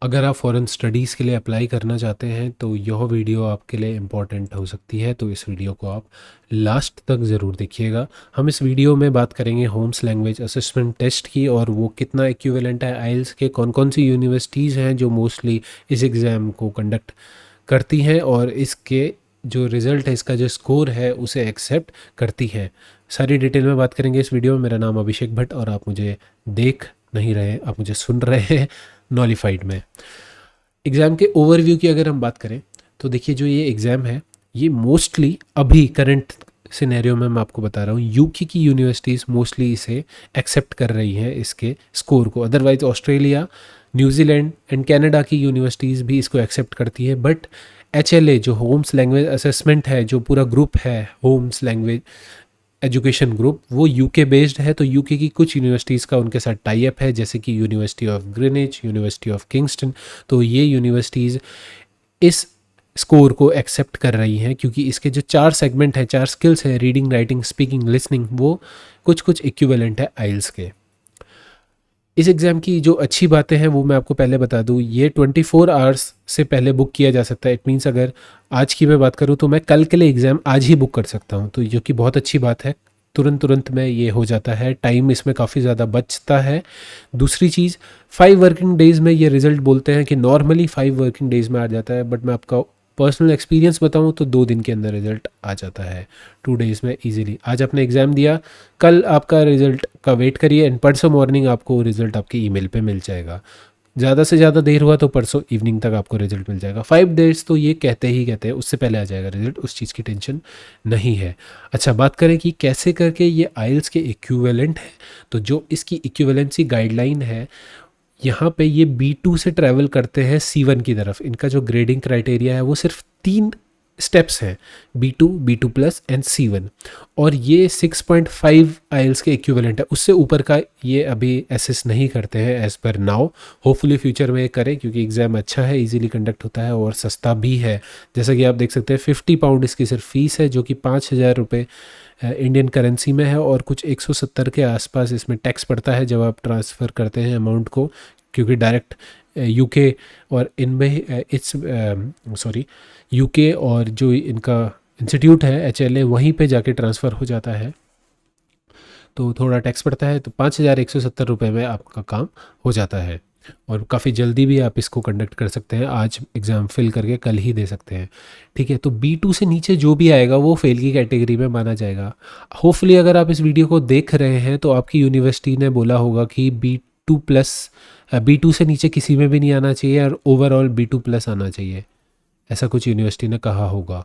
अगर आप foreign studies के लिए अप्लाई करना चाहते हैं तो यह वीडियो आपके लिए इम्पॉर्टेंट हो सकती है, तो इस वीडियो को आप लास्ट तक ज़रूर देखिएगा। हम इस वीडियो में बात करेंगे होम्स लैंग्वेज असेसमेंट टेस्ट की और वो कितना इक्विवेलेंट है आइल्स के, कौन कौन सी यूनिवर्सिटीज़ हैं जो मोस्टली इस एग्ज़ाम को कंडक्ट करती हैं और इसके जो रिज़ल्ट है, इसका जो स्कोर है उसे एक्सेप्ट करती हैं। सारी डिटेल में बात करेंगे इस वीडियो में। मेरा नाम अभिषेक भट्ट और आप मुझे देख नहीं रहे, आप मुझे सुन रहे हैं नॉलिफाइड में। एग्ज़ाम के ओवरव्यू की अगर हम बात करें तो देखिए, जो ये एग्ज़ाम है ये मोस्टली अभी करंट सिनेरियो में मैं आपको बता रहा हूँ, यूके की यूनिवर्सिटीज़ मोस्टली इसे एक्सेप्ट कर रही हैं इसके स्कोर को। Otherwise Australia, New Zealand and Canada की यूनिवर्सिटीज़ भी इसको एक्सेप्ट करती है। बट HLA जो होम्स लैंग्वेज असेसमेंट है, जो पूरा ग्रुप है होम्स लैंग्वेज एजुकेशन ग्रुप, वो यूके बेस्ड है। तो यूके की कुछ यूनिवर्सिटीज़ का उनके साथ टाई अप है, जैसे कि university of Greenwich, university of Kingston. तो ये यूनिवर्सिटीज़ इस स्कोर को एक्सेप्ट कर रही हैं क्योंकि इसके जो 4 सेगमेंट हैं, 4 स्किल्स हैं, रीडिंग, राइटिंग, स्पीकिंग, लिसनिंग, वो कुछ कुछ इक्विवेलेंट है आइल्स के। इस एग्ज़ाम की जो अच्छी बातें हैं वो मैं आपको पहले बता दूं, ये 24 आवर्स से पहले बुक किया जा सकता है। इट मीन्स अगर आज की मैं बात करूं तो मैं कल के लिए एग्ज़ाम आज ही बुक कर सकता हूं, तो जो कि बहुत अच्छी बात है। तुरंत में ये हो जाता है, टाइम इसमें काफ़ी ज़्यादा बचता है। दूसरी चीज़, 5 वर्किंग डेज़ में ये रिज़ल्ट बोलते हैं कि नॉर्मली 5 वर्किंग डेज़ में आ जाता है, बट मैं आपका पर्सनल एक्सपीरियंस बताऊं तो 2 दिन के अंदर रिज़ल्ट आ जाता है, 2 डेज़ में इजीली। आज आपने एग्ज़ाम दिया, कल आपका रिज़ल्ट का वेट करिए एंड परसों मॉर्निंग आपको रिज़ल्ट आपके ईमेल पे मिल जाएगा। ज़्यादा से ज़्यादा देर हुआ तो परसों इवनिंग तक आपको रिजल्ट मिल जाएगा। 5 डेज़ तो ये कहते हैं, उससे पहले आ जाएगा रिजल्ट, उस चीज़ की टेंशन नहीं है। अच्छा, बात करें कि कैसे करके ये आइल्स के इक्विवेलेंट है, तो जो इसकी इक्विवेलेंसी गाइडलाइन है, यहाँ पे ये B2 से ट्रैवल करते हैं C1 की तरफ। इनका जो ग्रेडिंग क्राइटेरिया है वो सिर्फ 3 स्टेप्स हैं, B2, B2 plus and C1, और ये 6.5 आइल्स के इक्विवेलेंट है। उससे ऊपर का ये अभी एसेस नहीं करते हैं as per now. Hopefully future में ये करें क्योंकि एग्ज़ाम अच्छा है, इजीली कंडक्ट होता है और सस्ता भी है। जैसा कि आप देख सकते हैं, 50 पाउंड इसकी सिर्फ फ़ीस है, जो कि 5,000 रुपये इंडियन करेंसी में है, और कुछ 170 के आसपास इसमें टैक्स पड़ता है जब आप ट्रांसफ़र करते हैं अमाउंट को, क्योंकि डायरेक्ट यूके और इनमें यूके और जो इनका इंस्टीट्यूट है HLA, वहीं पे जाके ट्रांसफ़र हो जाता है, तो थोड़ा टैक्स पड़ता है। तो 5,170 रुपये में आपका काम हो जाता है और काफ़ी जल्दी भी आप इसको कंडक्ट कर सकते हैं। आज एग्ज़ाम फिल करके कल ही दे सकते हैं, ठीक है। तो B2 से नीचे जो भी आएगा वो फेल की कैटेगरी में माना जाएगा। होपफुली अगर आप इस वीडियो को देख रहे हैं तो आपकी यूनिवर्सिटी ने बोला होगा कि B2 प्लस, B2 से नीचे किसी में भी नहीं आना चाहिए और ओवरऑल B2 प्लस आना चाहिए, ऐसा कुछ यूनिवर्सिटी ने कहा होगा।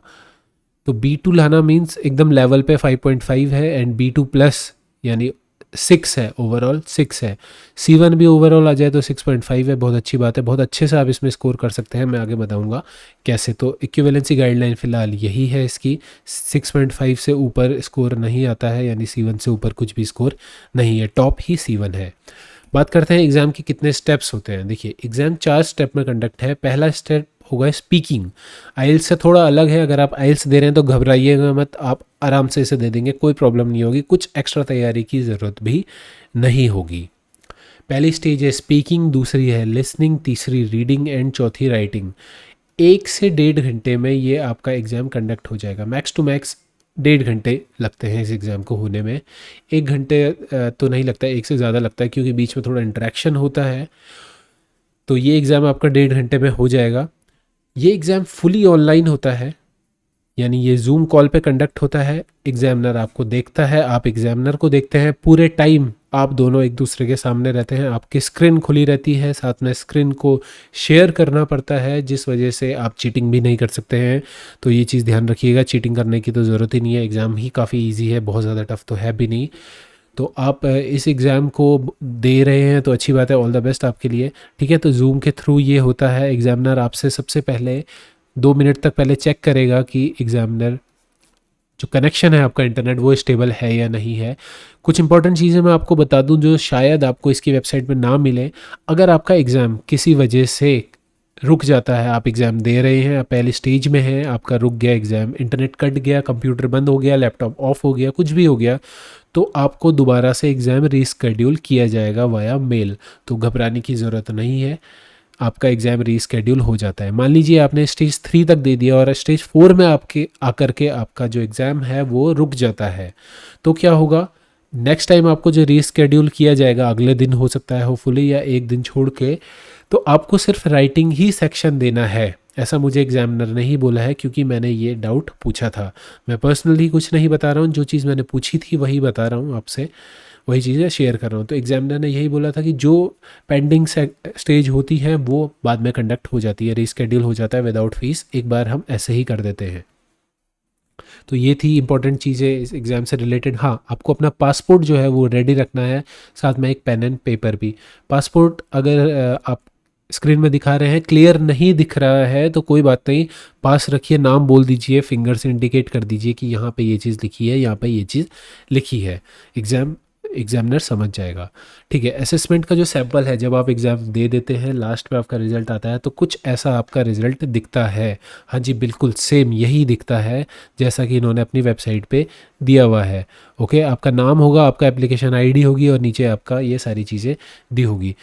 तो B2 लाना मीन्स एकदम लेवल पे 5.5 है एंड B2 प्लस यानी 6 है, ओवरऑल 6 है। C1 भी ओवरऑल आ जाए तो 6.5 है, बहुत अच्छी बात है। बहुत अच्छे से आप इसमें स्कोर कर सकते हैं, मैं आगे बताऊंगा कैसे। तो इक्विवेलेंसी गाइडलाइन फ़िलहाल यही है इसकी, 6.5 से ऊपर स्कोर नहीं आता है, यानी C1 से ऊपर कुछ भी स्कोर नहीं है, टॉप ही C1 है। बात करते हैं एग्ज़ाम के कितने स्टेप्स होते हैं। देखिए, एग्ज़ाम 4 स्टेप में कंडक्ट है। पहला स्टेप होगा स्पीकिंग। आइल्स से थोड़ा अलग है, अगर आप आइल्स दे रहे हैं तो घबराइएगा मत, आप आराम से इसे दे देंगे, कोई प्रॉब्लम नहीं होगी, कुछ एक्स्ट्रा तैयारी की ज़रूरत भी नहीं होगी। पहली स्टेज है स्पीकिंग, दूसरी है लिसनिंग, तीसरी रीडिंग एंड चौथी राइटिंग। 1 से 1.5 घंटे में ये आपका एग्ज़ाम कंडक्ट हो जाएगा। मैक्स टू मैक्स 1.5 घंटे लगते हैं इस एग्ज़ाम को होने में। 1 घंटे तो नहीं लगता, 1 से ज़्यादा लगता है क्योंकि बीच में थोड़ा इंटरेक्शन होता है। तो ये एग्ज़ाम आपका 1.5 घंटे में हो जाएगा। ये एग्ज़ाम फुली ऑनलाइन होता है, यानी ये जूम कॉल पे कंडक्ट होता है। एग्ज़ामिनर आपको देखता है, आप एग्ज़ामिनर को देखते हैं। पूरे टाइम आप दोनों एक दूसरे के सामने रहते हैं, आपकी स्क्रीन खुली रहती है, साथ में स्क्रीन को शेयर करना पड़ता है, जिस वजह से आप चीटिंग भी नहीं कर सकते हैं। तो ये चीज़ ध्यान रखिएगा, चीटिंग करने की तो ज़रूरत ही नहीं है, एग्ज़ाम ही काफ़ी ईजी है, बहुत ज़्यादा टफ तो है भी नहीं। तो आप इस एग्ज़ाम को दे रहे हैं तो अच्छी बात है, ऑल द बेस्ट आपके लिए, ठीक है। तो जूम के थ्रू ये होता है। एग्ज़ामिनर आपसे सबसे पहले 2 मिनट तक पहले चेक करेगा कि एग्ज़ामिनर जो कनेक्शन है आपका इंटरनेट वो स्टेबल है या नहीं है। कुछ इंपॉर्टेंट चीज़ें मैं आपको बता दूं जो शायद आपको इसकी वेबसाइट पे ना मिले। अगर आपका एग्ज़ाम किसी वजह से रुक जाता है, आप एग्ज़ाम दे रहे हैं, आप पहले स्टेज में हैं, आपका रुक गया एग्ज़ाम, इंटरनेट कट गया, कंप्यूटर बंद हो गया, लैपटॉप ऑफ हो गया, कुछ भी हो गया, तो आपको दोबारा से एग्ज़ाम रीस्केड्यूल किया जाएगा वाया मेल। तो घबराने की ज़रूरत नहीं है। आपका एग्ज़ाम रीस्केड्यूल हो जाता है। मान लीजिए आपने स्टेज 3 तक दे दिया और स्टेज 4 में आपके आकर के आपका जो एग्ज़ाम है वो रुक जाता है, तो क्या होगा, नेक्स्ट टाइम आपको जो रीस्केड्यूल किया जाएगा अगले दिन हो सकता है होपफुली, या एक दिन छोड़ के, तो आपको सिर्फ राइटिंग ही सेक्शन देना है। ऐसा मुझे एग्जामिनर ने ही बोला है, क्योंकि मैंने ये डाउट पूछा था। मैं पर्सनली कुछ नहीं बता रहा हूँ, जो चीज़ मैंने पूछी थी वही बता रहा हूँ आपसे, वही चीज़ें शेयर कर रहा हूँ। तो एग्जामिनर ने यही बोला था कि जो पेंडिंग स्टेज होती है वो बाद में कंडक्ट हो जाती है, रीस्केड्यूल हो जाता है विदाउट फीस, एक बार हम ऐसे ही कर देते हैं। तो ये थी इंपॉर्टेंट चीज़ें इस एग्ज़ाम से रिलेटेड। हाँ, आपको अपना पासपोर्ट जो है वो रेडी रखना है, साथ में एक पेन एंड पेपर भी। पासपोर्ट अगर आप स्क्रीन में दिखा रहे हैं क्लियर नहीं दिख रहा है तो कोई बात नहीं, पास रखिए, नाम बोल दीजिए, फिंगर से इंडिकेट कर दीजिए कि यहाँ पे ये चीज़ लिखी है, यहाँ पे ये चीज़ लिखी है, एग्जामिनर समझ जाएगा। ठीक है, असेसमेंट का जो सैंपल है, जब आप एग्ज़ाम दे देते हैं लास्ट में आपका रिज़ल्ट आता है तो कुछ ऐसा आपका रिज़ल्ट दिखता है। हाँ जी, बिल्कुल सेम यही दिखता है जैसा कि इन्होंने अपनी वेबसाइट पे दिया हुआ है। ओके, आपका नाम होगा, आपका एप्लीकेशन आईडी होगी और नीचे आपका ये सारी चीज़ें दी होगी।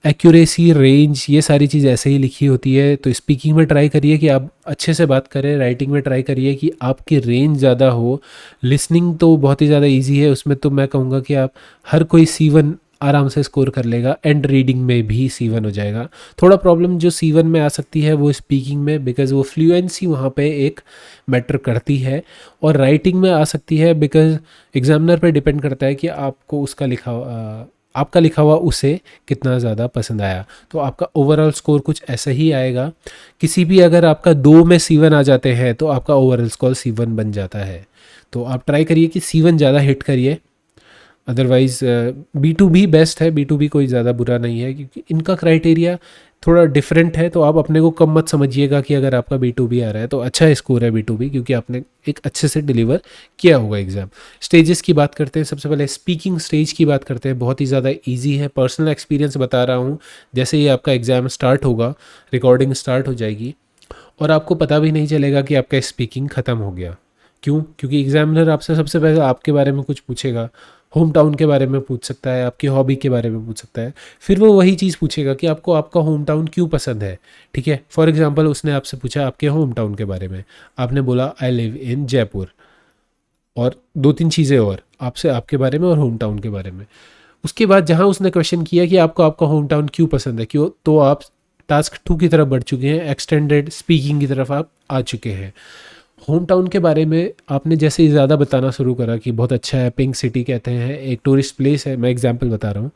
एक्यूरेसी, रेंज, ये सारी चीज़ ऐसे ही लिखी होती है। तो स्पीकिंग में ट्राई करिए कि आप अच्छे से बात करें, राइटिंग में ट्राई करिए कि आपकी रेंज ज़्यादा हो। लिसनिंग तो बहुत ही ज़्यादा इजी है, उसमें तो मैं कहूँगा कि आप हर कोई C1 आराम से स्कोर कर लेगा, एंड रीडिंग में भी C1 हो जाएगा। थोड़ा प्रॉब्लम जो C1 में आ सकती है वो स्पीकिंग में, बिकॉज़ वो फ्लुएंसी वहाँ पे एक मैटर करती है, और राइटिंग में आ सकती है बिकॉज़ एग्जामिनर पे डिपेंड करता है कि आपको उसका आपका लिखा हुआ उसे कितना ज़्यादा पसंद आया। तो आपका ओवरऑल स्कोर कुछ ऐसा ही आएगा। किसी भी अगर आपका 2 में C1 आ जाते हैं तो आपका ओवरऑल स्कोर C1 बन जाता है। तो आप ट्राई करिए कि C1 ज़्यादा हिट करिए, अदरवाइज़ B2 भी बेस्ट है, B2 भी कोई ज़्यादा बुरा नहीं है, क्योंकि इनका क्राइटेरिया थोड़ा डिफरेंट है। तो आप अपने को कम मत समझिएगा कि अगर आपका B2 भी आ रहा है तो अच्छा स्कोर है B2 भी, क्योंकि आपने एक अच्छे से डिलीवर किया होगा एग्ज़ाम। स्टेजेस की बात करते हैं, सबसे पहले स्पीकिंग स्टेज की बात करते हैं। बहुत ही ज़्यादा ईजी है, पर्सनल एक्सपीरियंस बता रहा हूँ। जैसे ही आपका एग्ज़ाम स्टार्ट होगा, रिकॉर्डिंग स्टार्ट हो जाएगी और आपको पता भी नहीं चलेगा कि आपका स्पीकिंग ख़त्म हो गया। क्यों? क्योंकि एग्जामिनर आपसे सबसे पहले आपके बारे में कुछ पूछेगा, होम टाउन के बारे में पूछ सकता है, आपकी हॉबी के बारे में पूछ सकता है, फिर वो वही चीज़ पूछेगा कि आपको आपका होम टाउन क्यों पसंद है। ठीक है, फॉर एग्जांपल उसने आपसे पूछा आपके होम टाउन के बारे में, आपने बोला आई लिव इन जयपुर, और 2-3 चीज़ें और आपसे, आपके बारे में और होम टाउन के बारे में। उसके बाद जहाँ उसने क्वेश्चन किया कि आपको आपका होम टाउन क्यों पसंद है, क्यों, तो आप टास्क 2 की तरफ बढ़ चुके हैं, एक्सटेंडेड स्पीकिंग की तरफ आप आ चुके हैं। होम टाउन के बारे में आपने जैसे ही ज़्यादा बताना शुरू करा कि बहुत अच्छा है, पिंक सिटी कहते हैं, एक टूरिस्ट प्लेस है, मैं एग्जांपल बता रहा हूँ,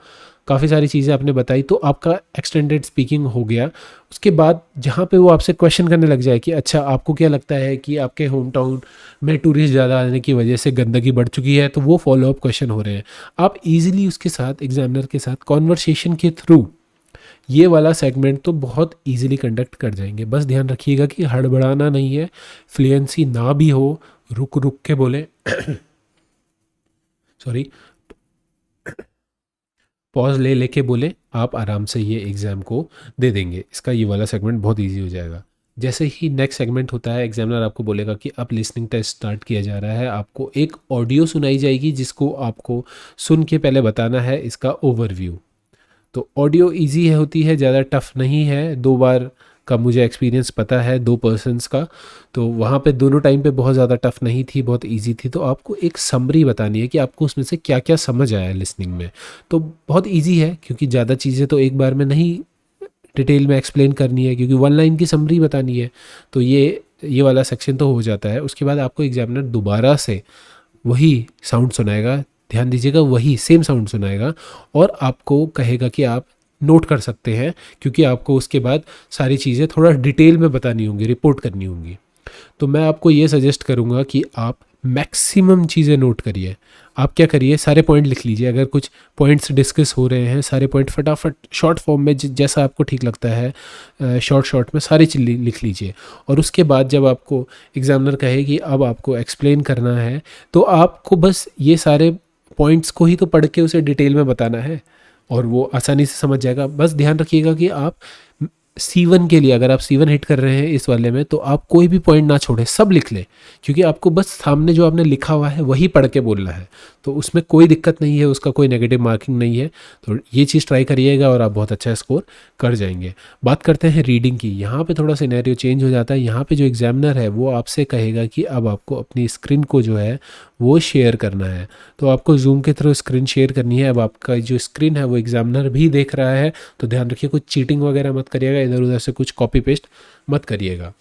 काफ़ी सारी चीज़ें आपने बताई, तो आपका एक्सटेंडेड स्पीकिंग हो गया। उसके बाद जहाँ पे वो आपसे क्वेश्चन करने लग जाए कि अच्छा आपको क्या लगता है कि आपके होम टाउन में टूरिस्ट ज़्यादा आने की वजह से गंदगी बढ़ चुकी है, तो वो फॉलोअप क्वेश्चन हो रहे हैं। आप इजीली उसके साथ, एग्जामिनर के साथ कॉन्वर्सेशन के थ्रू ये वाला सेगमेंट तो बहुत इजीली कंडक्ट कर जाएंगे। बस ध्यान रखिएगा कि हड़बड़ाना नहीं है, फ्लुएंसी ना भी हो, रुक रुक के बोले सॉरी, पॉज ले लेके बोले, आप आराम से ये एग्ज़ाम को दे देंगे। इसका ये वाला सेगमेंट बहुत इजी हो जाएगा। जैसे ही नेक्स्ट सेगमेंट होता है, एग्जामिनर आपको बोलेगा कि अब लिसनिंग टेस्ट स्टार्ट किया जा रहा है। आपको एक ऑडियो सुनाई जाएगी जिसको आपको सुन के पहले बताना है इसका ओवरव्यू। तो ऑडियो इजी है, होती है, ज़्यादा टफ नहीं है। 2 बार का मुझे एक्सपीरियंस पता है 2 पर्सन्स का, तो वहाँ पे दोनों टाइम पे बहुत ज़्यादा टफ नहीं थी, बहुत इजी थी। तो आपको एक समरी बतानी है कि आपको उसमें से क्या क्या समझ आया लिसनिंग में। तो बहुत इजी है, क्योंकि ज़्यादा चीज़ें तो एक बार में नहीं डिटेल में एक्सप्लेन करनी है, क्योंकि 1 लाइन की समरी बतानी है। तो ये वाला सेक्शन तो हो जाता है। उसके बाद आपको एग्जामिनर दोबारा से वही साउंड सुनाएगा, ध्यान दीजिएगा, वही सेम साउंड सुनाएगा, और आपको कहेगा कि आप नोट कर सकते हैं, क्योंकि आपको उसके बाद सारी चीज़ें थोड़ा डिटेल में बतानी होंगी, रिपोर्ट करनी होंगी। तो मैं आपको ये सजेस्ट करूँगा कि आप मैक्सिमम चीज़ें नोट करिए। आप क्या करिए, सारे पॉइंट लिख लीजिए। अगर कुछ पॉइंट्स डिस्कस हो रहे हैं, सारे पॉइंट फटाफट शॉर्ट फॉर्म में जैसा आपको ठीक लगता है, शॉर्ट में सारी चीज़ लिख लीजिए। और उसके बाद जब आपको एग्जामिनर कहे कि अब आपको एक्सप्लेन करना है, तो आपको बस ये सारे पॉइंट्स को ही तो पढ़ के उसे डिटेल में बताना है, और वो आसानी से समझ जाएगा। बस ध्यान रखिएगा कि आप C1 के लिए अगर आप C1 हिट कर रहे हैं इस वाले में, तो आप कोई भी पॉइंट ना छोड़ें, सब लिख लें, क्योंकि आपको बस सामने जो आपने लिखा हुआ है वही पढ़ के बोलना है, तो उसमें कोई दिक्कत नहीं है, उसका कोई नेगेटिव मार्किंग नहीं है। तो ये चीज़ ट्राई करिएगा और आप बहुत अच्छा स्कोर कर जाएंगे। बात करते हैं रीडिंग की। यहाँ पे थोड़ा सिनेरियो चेंज हो जाता है। यहाँ पे जो एग्जामिनर है वो आपसे कहेगा कि अब आपको अपनी स्क्रीन को जो है वो शेयर करना है, तो आपको जूम के थ्रू स्क्रीन शेयर करनी है। अब आपका जो स्क्रीन है वो एग्जामिनर भी देख रहा है, तो ध्यान रखिए कुछ चीटिंग वगैरह मत करिएगा, इधर उधर से कुछ कॉपी पेस्ट मत करिएगा।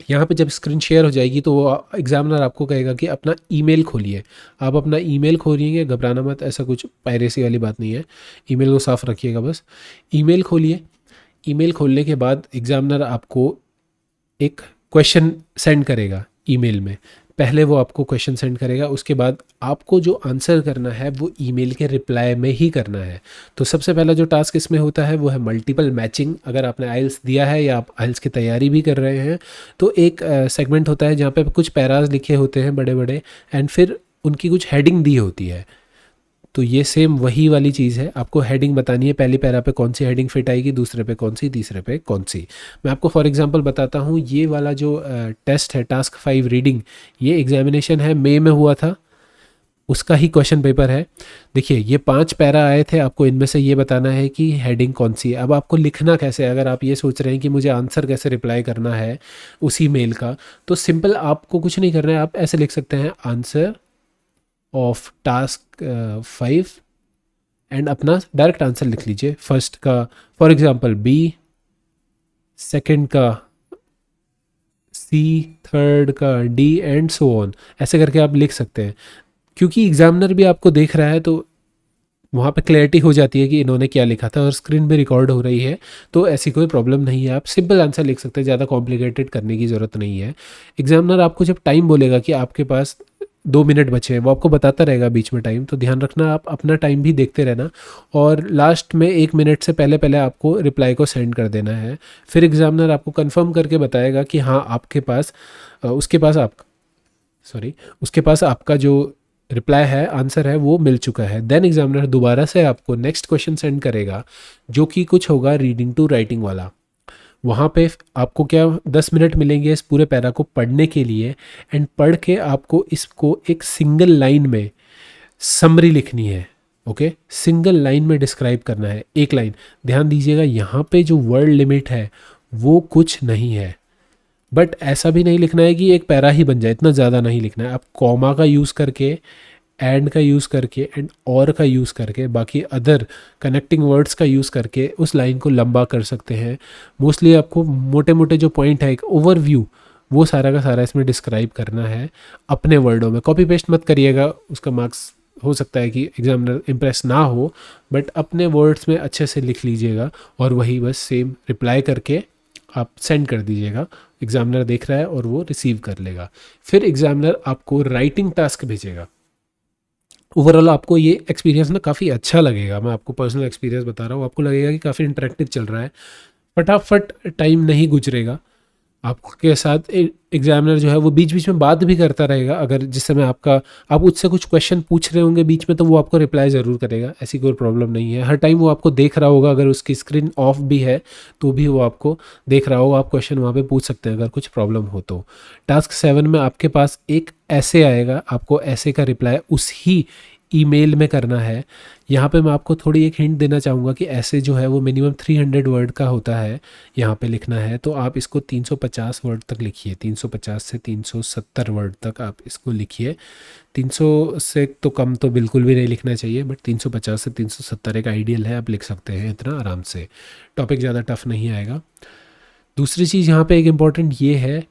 यहाँ पे जब स्क्रीन शेयर हो जाएगी तो वो एग्जामिनर आपको कहेगा कि अपना ईमेल खोलिए। आप अपना ईमेल खोलिएंगे, घबराना मत, ऐसा कुछ पायरेसी वाली बात नहीं है, ईमेल को साफ रखिएगा बस। ईमेल खोलिए। ईमेल खोलने के बाद एग्जामिनर आपको एक क्वेश्चन सेंड करेगा ईमेल में। पहले वो आपको क्वेश्चन सेंड करेगा, उसके बाद आपको जो आंसर करना है वो ईमेल के रिप्लाई में ही करना है। तो सबसे पहला जो टास्क इसमें होता है वो है मल्टीपल मैचिंग। अगर आपने आइल्स दिया है या आप आइल्स की तैयारी भी कर रहे हैं, तो एक सेगमेंट होता है जहाँ पे कुछ पैराज लिखे होते हैं बड़े बड़े, एंड फिर उनकी कुछ हेडिंग दी होती है। तो ये सेम वही वाली चीज़ है, आपको हेडिंग बतानी है, पहली पैरा पे कौन सी हेडिंग फिट आएगी, दूसरे पे कौन सी, तीसरे पे कौन सी। मैं आपको फॉर एग्जांपल बताता हूँ, ये वाला जो टेस्ट है टास्क 5 रीडिंग, ये एग्जामिनेशन है मई में हुआ था, उसका ही क्वेश्चन पेपर है। देखिए ये 5 पैरा आए थे, आपको इनमें से ये बताना है कि हेडिंग कौन सी है। अब आपको लिखना कैसे है, अगर आप ये सोच रहे हैं कि मुझे आंसर कैसे रिप्लाई करना है उसी मेल का, तो सिंपल आपको कुछ नहीं करना है, आप ऐसे लिख सकते हैं आंसर ऑफ टास्क 5 एंड अपना डायरेक्ट आंसर लिख लीजिए। फर्स्ट का फॉर एग्जांपल बी, सेकंड का सी, थर्ड का डी एंड सो ऑन, ऐसे करके आप लिख सकते हैं। क्योंकि एग्जामिनर भी आपको देख रहा है तो वहाँ पे क्लैरिटी हो जाती है कि इन्होंने क्या लिखा था, और स्क्रीन पे रिकॉर्ड हो रही है, तो ऐसी कोई प्रॉब्लम नहीं है, आप सिंपल आंसर लिख सकते हैं, ज़्यादा कॉम्प्लिकेटेड करने की ज़रूरत नहीं है। एग्जामिनर आपको जब टाइम बोलेगा कि आपके पास 2 मिनट बचे हैं, वो आपको बताता रहेगा बीच में टाइम, तो ध्यान रखना आप अपना टाइम भी देखते रहना, और लास्ट में 1 मिनट से पहले पहले आपको रिप्लाई को सेंड कर देना है। फिर एग्जामिनर आपको कंफर्म करके बताएगा कि हाँ आपके पास उसके पास आपका जो रिप्लाई है, आंसर है, वो मिल चुका है। देन एग्जामिनर दोबारा से आपको नेक्स्ट क्वेश्चन सेंड करेगा, जो कि कुछ होगा रीडिंग टू राइटिंग वाला। वहाँ पे आपको क्या 10 मिनट मिलेंगे इस पूरे पैरा को पढ़ने के लिए, एंड पढ़ के आपको इसको एक सिंगल लाइन में समरी लिखनी है। ओके, सिंगल लाइन में डिस्क्राइब करना है, एक लाइन। ध्यान दीजिएगा यहाँ पे जो वर्ड लिमिट है वो कुछ नहीं है, बट ऐसा भी नहीं लिखना है कि एक पैरा ही बन जाए, इतना ज़्यादा नहीं लिखना है। आप कॉमा का यूज़ करके, एंड का यूज़ करके, एंड और का यूज़ करके, बाकी अदर कनेक्टिंग वर्ड्स का यूज़ करके उस लाइन को लंबा कर सकते हैं। मोस्टली आपको मोटे मोटे जो पॉइंट है, एक ओवरव्यू, वो सारा का सारा इसमें डिस्क्राइब करना है अपने वर्डों में। कॉपी पेस्ट मत करिएगा, उसका मार्क्स हो सकता है कि एग्जामिनर इम्प्रेस ना हो, बट अपने वर्ड्स में अच्छे से लिख लीजिएगा और वही बस सेम रिप्लाई करके आप सेंड कर दीजिएगा। एग्जामिनर देख रहा है और वो रिसीव कर लेगा। फिर एग्जामिनर आपको राइटिंग टास्क भेजेगा। ओवरऑल आपको ये एक्सपीरियंस ना काफ़ी अच्छा लगेगा, मैं आपको पर्सनल एक्सपीरियंस बता रहा हूँ, आपको लगेगा कि काफ़ी इंटरेक्टिव चल रहा है, फटाफट टाइम नहीं गुजरेगा आपके साथ। एग्जामिनर जो है वो बीच बीच में बात भी करता रहेगा, अगर जिस समय आप उससे कुछ क्वेश्चन पूछ रहे होंगे बीच में, तो वो आपको रिप्लाई ज़रूर करेगा, ऐसी कोई प्रॉब्लम नहीं है। हर टाइम वो आपको देख रहा होगा, अगर उसकी स्क्रीन ऑफ भी है तो भी वो आपको देख रहा होगा, आप क्वेश्चन वहाँ पे पूछ सकते हैं अगर कुछ प्रॉब्लम हो तो। टास्क 7 में आपके पास एक ऐसे आएगा, आपको ऐसे का रिप्लाई उसी ईमेल में करना है। यहाँ पे मैं आपको थोड़ी एक हिंट देना चाहूँगा कि ऐसे जो है वो मिनिमम 300 वर्ड का होता है, यहाँ पे लिखना है, तो आप इसको 350 वर्ड तक लिखिए, 350 से 370 वर्ड तक आप इसको लिखिए। 300 से तो कम तो बिल्कुल भी नहीं लिखना चाहिए, बट 350 से 370 एक आइडियल है, आप लिख सकते हैं इतना आराम से, टॉपिक ज़्यादा टफ नहीं आएगा। दूसरी चीज़ यहाँ पे एक इम्पॉर्टेंट ये है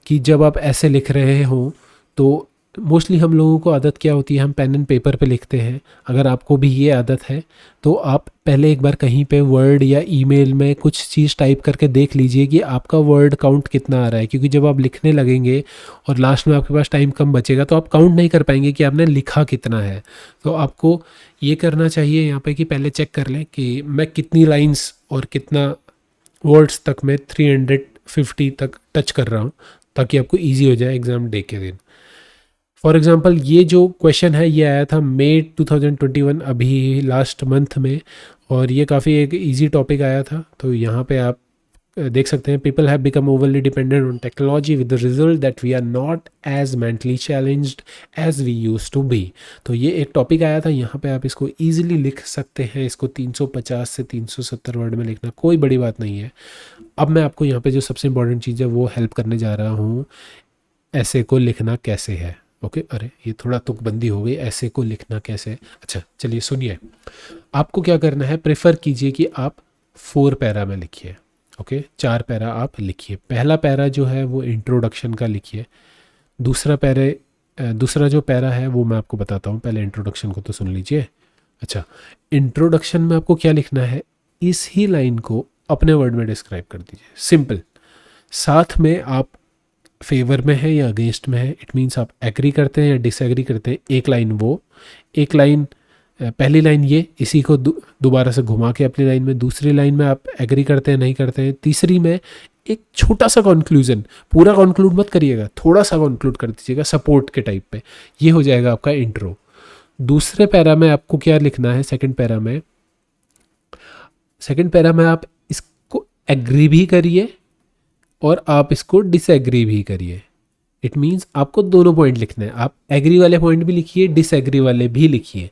कि जब आप ऐसे लिख रहे हो तो मोस्टली हम लोगों को आदत क्या होती है, हम पेन एंड पेपर पे लिखते हैं। अगर आपको भी ये आदत है तो आप पहले एक बार कहीं पे वर्ड या ईमेल में कुछ चीज़ टाइप करके देख लीजिए कि आपका वर्ड काउंट कितना आ रहा है, क्योंकि जब आप लिखने लगेंगे और लास्ट में आपके पास टाइम कम बचेगा तो आप काउंट नहीं कर पाएंगे कि आपने लिखा कितना है। तो आपको ये करना चाहिए यहाँ पे कि पहले चेक कर लें कि मैं कितनी लाइन्स और कितना वर्ड्स तक मैं 350 तक टच कर रहा हूँ, ताकि आपको ईजी हो जाए एग्ज़ाम डे के दिन। फॉर एग्ज़ाम्पल ये जो क्वेश्चन है ये आया था मई 2021, अभी लास्ट मंथ में, और ये काफ़ी एक इजी टॉपिक आया था। तो यहाँ पे आप देख सकते हैं, people have become overly dependent on technology with the result that we are not as mentally challenged as we use to be. तो ये एक टॉपिक आया था, यहाँ पे आप इसको ईजिली लिख सकते हैं। इसको 350 से 370 वर्ड में लिखना कोई बड़ी बात नहीं है। अब मैं आपको यहाँ पे जो सबसे इंपॉर्टेंट चीज़ है वो हेल्प करने जा रहा हूँ, ऐसे को लिखना कैसे है। ओके, अरे ये थोड़ा तुकबंदी हो गई, ऐसे को लिखना कैसे है। अच्छा चलिए सुनिए, आपको क्या करना है, प्रेफर कीजिए कि आप 4 पैरा में लिखिए। ओके, 4 पैरा आप लिखिए। पहला पैरा जो है वो इंट्रोडक्शन का लिखिए। दूसरा जो पैरा है वो मैं आपको बताता हूँ, पहले इंट्रोडक्शन को तो सुन लीजिए। अच्छा, इंट्रोडक्शन में आपको क्या लिखना है, इस ही लाइन को अपने वर्ड में डिस्क्राइब कर दीजिए, सिंपल। साथ में आप फेवर में है या अगेंस्ट में है, इट मीन्स आप एग्री करते हैं या डिसएग्री करते हैं। एक लाइन वो, एक लाइन पहली लाइन ये, इसी को दोबारा से घुमा के अपनी लाइन में, दूसरी लाइन में आप एग्री करते हैं नहीं करते हैं, तीसरी में एक छोटा सा कंक्लूजन, पूरा कंक्लूड मत करिएगा, थोड़ा सा कंक्लूड कर दीजिएगा सपोर्ट के टाइप पे। ये हो जाएगा आपका इंट्रो। दूसरे पैरा में आपको क्या लिखना है, सेकंड पैरा में आप इसको एग्री भी करिए और आप इसको डिसएग्री भी करिए। इट मीन्स आपको दोनों पॉइंट लिखने हैं, आप एग्री वाले पॉइंट भी लिखिए, डिसएग्री वाले भी लिखिए।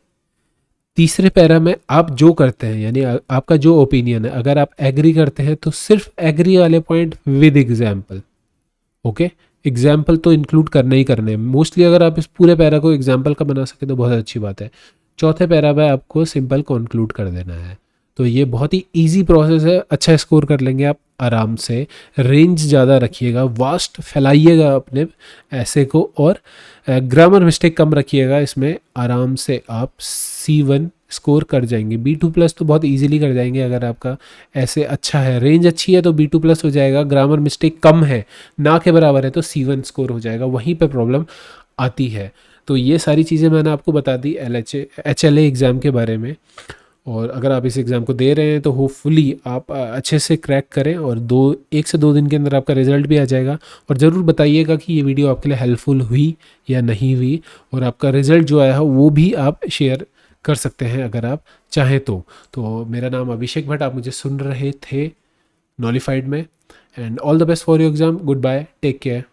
तीसरे पैरा में आप जो करते हैं, यानी आपका जो ओपिनियन है, अगर आप एग्री करते हैं तो सिर्फ एग्री वाले point with example. Okay, example तो इंक्लूड करने ही करने हैं मोस्टली। अगर आप इस पूरे पैरा को एग्जाम्पल का बना सके तो बहुत अच्छी बात है। चौथे पैरा में आपको सिंपल कंक्लूड कर देना है। तो ये बहुत ही इजी प्रोसेस है, अच्छा स्कोर कर लेंगे आप आराम से। रेंज ज़्यादा रखिएगा, वास्ट फैलाइएगा अपने ऐसे को, और ग्रामर मिस्टेक कम रखिएगा इसमें, आराम से आप C1 स्कोर कर जाएंगे। B2+ तो बहुत इजीली कर जाएंगे अगर आपका ऐसे अच्छा है, रेंज अच्छी है तो B2+ हो जाएगा। ग्रामर मिस्टेक कम है, ना के बराबर है, तो C1 स्कोर हो जाएगा। वहीं पे प्रॉब्लम आती है। तो ये सारी चीज़ें मैंने आपको बता दी HLA एग्ज़ाम के बारे में। और अगर आप इस एग्ज़ाम को दे रहे हैं तो होपफुली आप अच्छे से क्रैक करें, और 1 से 2 दिन के अंदर आपका रिज़ल्ट भी आ जाएगा। और ज़रूर बताइएगा कि ये वीडियो आपके लिए हेल्पफुल हुई या नहीं हुई, और आपका रिज़ल्ट जो आया हो वो भी आप शेयर कर सकते हैं अगर आप चाहें तो मेरा नाम अभिषेक भट्ट, आप मुझे सुन रहे थे नॉलिफाइड में। And all the best for your exam. Good bye, take care.